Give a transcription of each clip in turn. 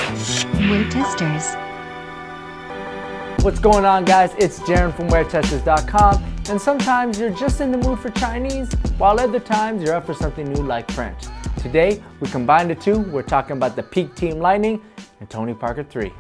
Wear Testers. What's going on, guys? It's Jaron from WearTesters.com, and sometimes you're just in the mood for Chinese, while other times you're up for something new like French. Today, we combined the two. We're talking about the Peak Team Lightning and Tony Parker 3.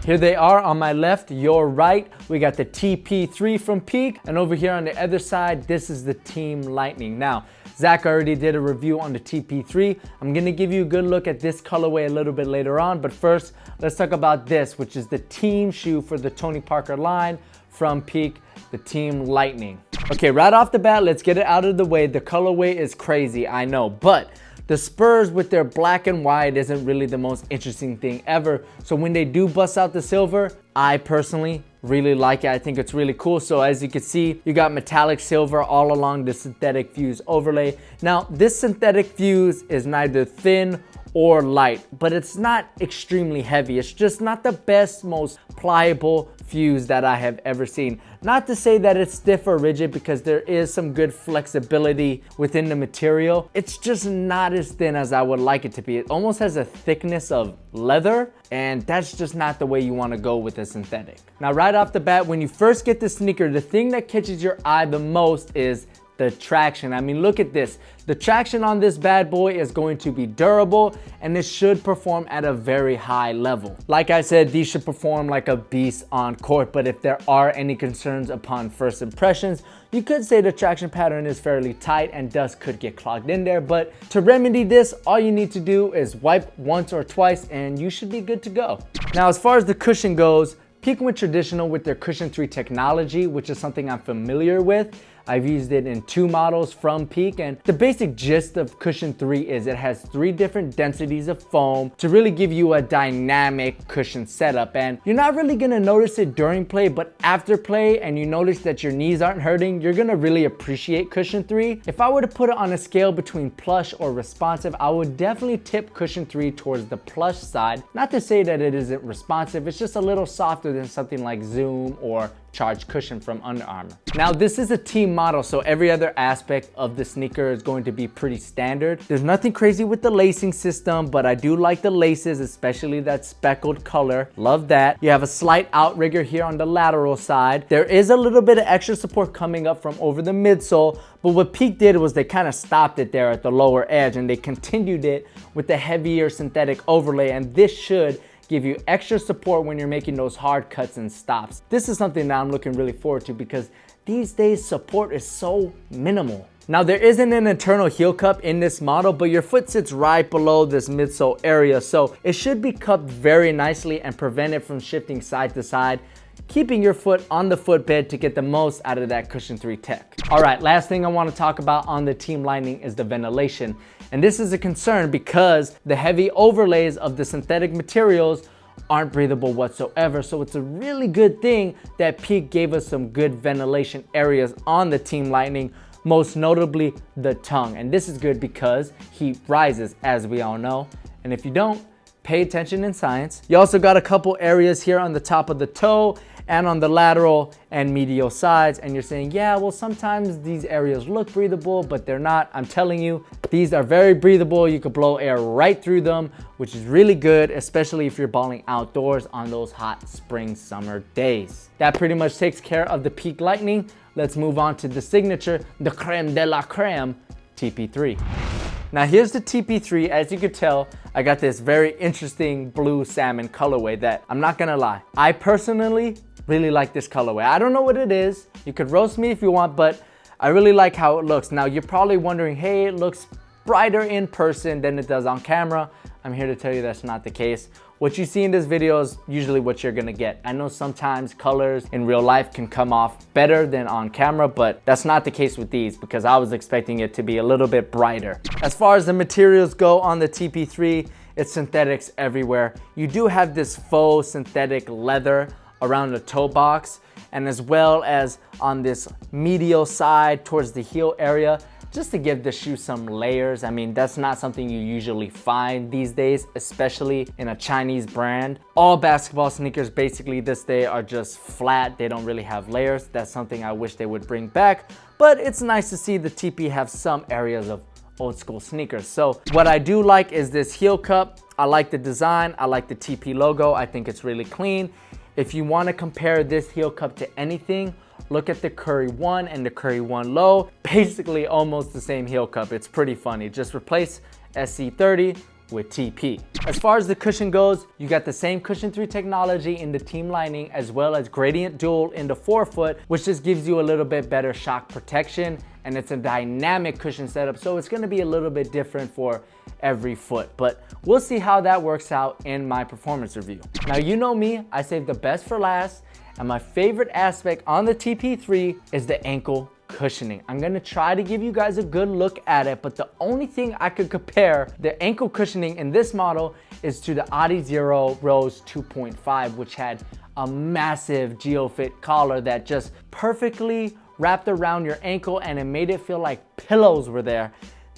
Here they are on my left, your right. We got the TP3 from Peak, and over here on the other side, this is the Team Lightning. Now, Zach already did a review on the TP3. I'm gonna give you a good look at this colorway a little bit later on, but first, let's talk about this, which is the team shoe for the Tony Parker line from Peak, the Team Lightning. Okay, right off the bat, let's get it out of the way. The colorway is crazy, I know, but the Spurs with their black and white isn't really the most interesting thing ever. So when they do bust out the silver, I personally really like it. I think it's really cool. So as you can see, you got metallic silver all along the synthetic fuse overlay. Now, this synthetic fuse is neither thin or light, but it's not extremely heavy. It's just not the best, most pliable fuse that I have ever seen. Not to say that it's stiff or rigid, because there is some good flexibility within the material. It's just not as thin as I would like it to be. It almost has a thickness of leather, and that's just not the way you want to go with a synthetic. Now, right off the bat, when you first get the sneaker, the thing that catches your eye the most is the traction. I mean, look at this. The traction on this bad boy is going to be durable, and this should perform at a very high level. Like I said, these should perform like a beast on court, but if there are any concerns upon first impressions, you could say the traction pattern is fairly tight and dust could get clogged in there. But to remedy this, all you need to do is wipe once or twice and you should be good to go. Now, as far as the cushion goes, Peak went traditional with their Cushion 3 technology, which is something I'm familiar with. I've used it in 2 models from Peak, and the basic gist of Cushion 3 is it has 3 different densities of foam to really give you a dynamic cushion setup. And you're not really gonna notice it during play, but after play and you notice that your knees aren't hurting, you're gonna really appreciate Cushion 3. If I were to put it on a scale between plush or responsive, I would definitely tip Cushion 3 towards the plush side. Not to say that it isn't responsive, it's just a little softer than something like Zoom or Charged Cushion from Under Armour. Now, this is a team model, so every other aspect of the sneaker is going to be pretty standard. There's nothing crazy with the lacing system, but I do like the laces, especially that speckled color. Love that. You have a slight outrigger here on the lateral side. There is a little bit of extra support coming up from over the midsole, but what Peak did was they kind of stopped it there at the lower edge, and they continued it with the heavier synthetic overlay, and this should give you extra support when you're making those hard cuts and stops. This is something that I'm looking really forward to, because these days support is so minimal. Now, there isn't an internal heel cup in this model, but your foot sits right below this midsole area, so it should be cupped very nicely and prevent it from shifting side to side, keeping your foot on the footbed to get the most out of that Cushion 3 tech. All right, last thing I want to talk about on the Team Lightning is the ventilation. And this is a concern because the heavy overlays of the synthetic materials aren't breathable whatsoever. So it's a really good thing that Peak gave us some good ventilation areas on the Team Lightning, most notably the tongue. And this is good because heat rises, as we all know. And if you don't, pay attention in science. You also got a couple areas here on the top of the toe and on the lateral and medial sides, and you're saying, yeah, well, sometimes these areas look breathable, but they're not. I'm telling you, these are very breathable. You could blow air right through them, which is really good, especially if you're balling outdoors on those hot spring, summer days. That pretty much takes care of the Peak Lightning. Let's move on to the signature, the creme de la creme, TP3. Now, here's the TP3. As you could tell, I got this very interesting blue salmon colorway that, I'm not gonna lie, I personally really like this colorway. I don't know what it is. You could roast me if you want, but I really like how it looks. Now, you're probably wondering, hey, it looks brighter in person than it does on camera. I'm here to tell you that's not the case. What you see in this video is usually what you're gonna get. I know sometimes colors in real life can come off better than on camera, but that's not the case with these, because I was expecting it to be a little bit brighter. As far as the materials go on the TP3, it's synthetics everywhere. You do have this faux synthetic leather around the toe box, and as well as on this medial side towards the heel area, just to give the shoe some layers. I mean, that's not something you usually find these days, especially in a Chinese brand. All basketball sneakers basically this day are just flat. They don't really have layers. That's something I wish they would bring back, but it's nice to see the TP have some areas of old school sneakers. So what I do like is this heel cup. I like the design. I like the TP logo. I think it's really clean. If you want to compare this heel cup to anything, look at the Curry 1 and the Curry 1 Low. Basically almost the same heel cup. It's pretty funny. Just replace SC30 with TP. As far as the cushion goes, you got the same cushion 3 technology in the team lining as well as gradient dual in the forefoot, which just gives you a little bit better shock protection, and it's a dynamic cushion setup, so it's gonna be a little bit different for every foot, but we'll see how that works out in my performance review. Now, you know me, I saved the best for last, and my favorite aspect on the TP3 is the ankle cushioning. I'm gonna try to give you guys a good look at it, but the only thing I could compare the ankle cushioning in this model is to the Adizero Rose 2.5, which had a massive GeoFit collar that just perfectly wrapped around your ankle and it made it feel like pillows were there.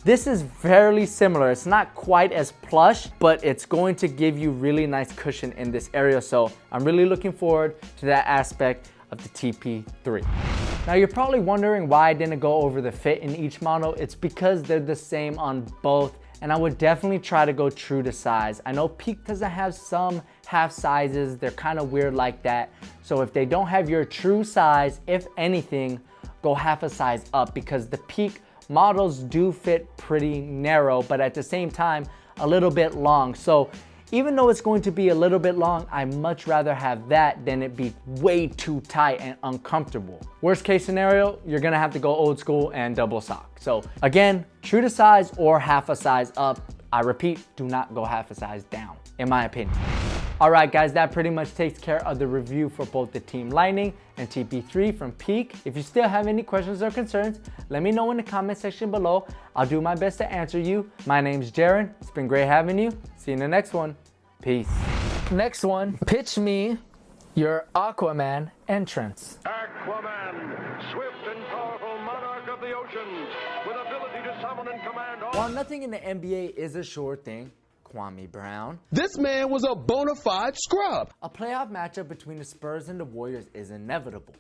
This is fairly similar. It's not quite as plush, but it's going to give you really nice cushion in this area. So I'm really looking forward to that aspect of the TP3. Now you're probably wondering why I didn't go over the fit in each model. It's because they're the same on both, and I would definitely try to go true to size. I know Peak doesn't have some half sizes. They're kind of weird like that. So if they don't have your true size, if anything, go half a size up, because the Peak models do fit pretty narrow, but at the same time, a little bit long. So even though it's going to be a little bit long, I'd much rather have that than it be way too tight and uncomfortable. Worst case scenario, you're gonna have to go old school and double sock. So again, true to size or half a size up. I repeat, do not go half a size down, in my opinion. All right, guys, that pretty much takes care of the review for both the Team Lightning and TP3 from Peak. If you still have any questions or concerns, let me know in the comment section below. I'll do my best to answer you. My name's Jaron. It's been great having you. See you in the next one. Peace. Next one, pitch me your Aquaman entrance. Aquaman, swift and powerful monarch of the oceans, with ability to summon and command all. While nothing in the NBA is a sure thing, Kwame Brown, this man was a bona fide scrub. a playoff matchup between the Spurs and the Warriors is inevitable.